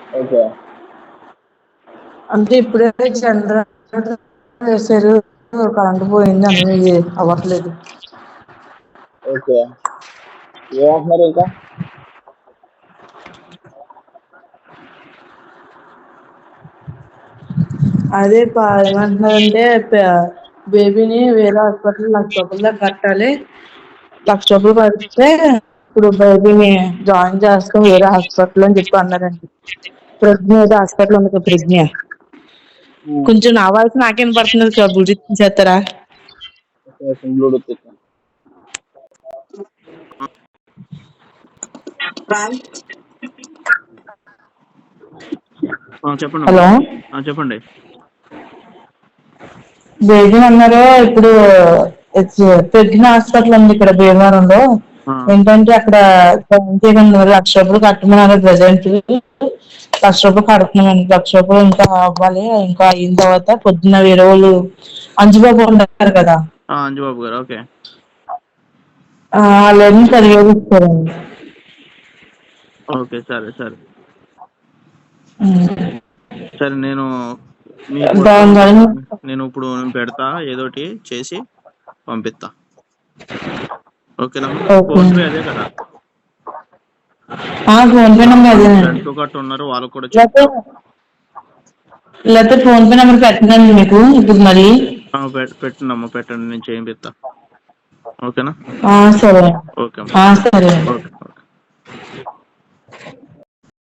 Okay. అంటే ఇప్పుడే generator వేసారు, కరెంట్ పోయింది అనేది అవ్వట్లేదు. ఓకే. ఏమంటున్నారు ఇంకా? అదే ఏమంటున్నారంటే బేబీని వేరే హాస్పిటల్ ₹1,00,000 దాకా కట్టాలి. ₹1,00,000 కడితే ఇప్పుడు బేబీని జాయిన్ చేస్తాం వేరే హాస్పిటల్ అని చెప్పి అన్నారండి. ప్రజ్ఞ ఏదో హాస్పిటల్ ఉంది కదా, ప్రజ్ఞ. కొంచెం నా వాయిస్ నాకే వినపడుతున్నది కదా, బ్లూటూత్ చేస్తారా? బ్లూటూత్ చెప్పండి. హలో, చెప్పండి. బేబీ అన్నారు ఇప్పుడు ప్రజ్ఞ హాస్పిటల్ ఉంది ఇక్కడ భీమవరంలో. ఏంటంటే అక్కడ ₹1,00,000 కట్టమన్నారు. ప్రజెంట్ ₹1,00,000 కడుతున్నామండి. ₹1,00,000 ఇంకా అవ్వాలి. ఇంకా అయిన తర్వాత పొద్దున్న వేరే వాళ్ళు అంజుబాబు ఉంటారు కదా, అంజుబాబు గారు. ఓకే. వాళ్ళని చదివిస్తారండి. ఓకే, సరే సరే సరే. నేను ఇప్పుడు పెడతా, ఏదోటి చేసి పంపిస్తా. ఓకేనమ్మా. ఫోన్పే అదే కదా? ఫోన్పే నెంబర్ అదేనండి. ఫ్రెండ్స్ గట్టు ఉన్నారు, వాళ్ళకు కూడా చెప్తా. లేకపోతే ఫోన్పే నెంబర్ పెట్టండి మీకు ఇప్పుడు మళ్ళీ. పెట్టండమ్మా, పెట్టండి, నేను చేయిస్తా. ఓకేనా? సరే. ఓకే. సరే. ఓకే.